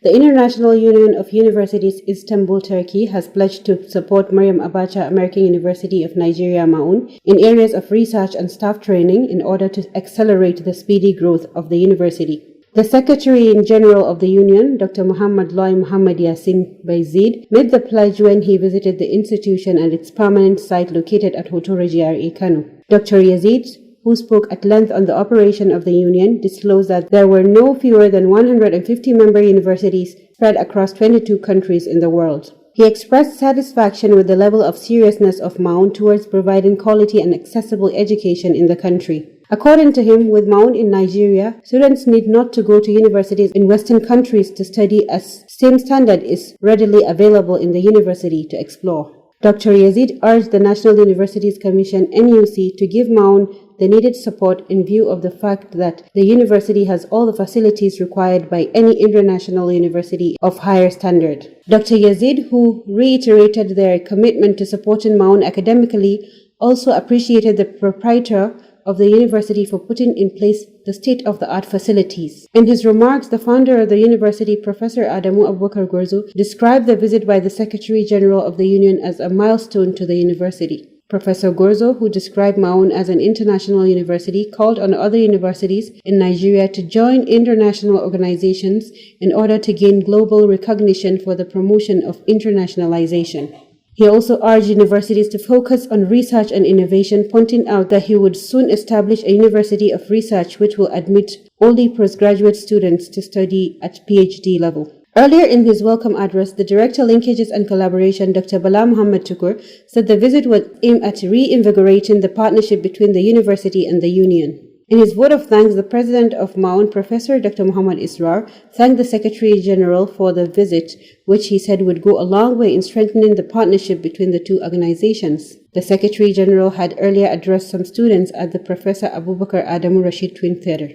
The International Union of Universities Istanbul, Turkey has pledged to support Maryam Abacha American University of Nigeria MAAUN in areas of research and staff training in order to accelerate the speedy growth of the university. The Secretary-General of the Union, Dr. Muhammad Loy Muhammad Yassin Bayzid, made the pledge when he visited the institution and its permanent site located at Hotoro GRA Kano. Dr. Yazid, who spoke at length on the operation of the union, disclosed that there were no fewer than 150 member universities spread across 22 countries in the world. He expressed satisfaction with the level of seriousness of MAAUN towards providing quality and accessible education in the country. According to him, with MAAUN in Nigeria, students need not to go to universities in Western countries to study, as same standard is readily available in the university to explore. Dr. Yazid urged the National Universities Commission (NUC) to give MAAUN the needed support in view of the fact that the university has all the facilities required by any international university of higher standard. Dr. Yazid, who reiterated their commitment to supporting MAAUN academically, also appreciated the proprietor of the university for putting in place the state-of-the-art facilities. In his remarks, the founder of the university, Professor Adamu Abubakar Gorzo, described the visit by the Secretary-General of the Union as a milestone to the university. Professor Gorzo, who described MAAUN as an international university, called on other universities in Nigeria to join international organizations in order to gain global recognition for the promotion of internationalization. He also urged universities to focus on research and innovation, pointing out that he would soon establish a university of research which will admit only postgraduate students to study at PhD level. Earlier in his welcome address, the Director Linkages and Collaboration, Dr. Bala Muhammad Tukur, said the visit would aim at reinvigorating the partnership between the university and the union. In his vote of thanks, the president of MAAUN, Professor Dr. Muhammad Israr, thanked the Secretary-General for the visit, which he said would go a long way in strengthening the partnership between the two organizations. The Secretary-General had earlier addressed some students at the Professor Abubakar Adamu Rashid Twin Theatre.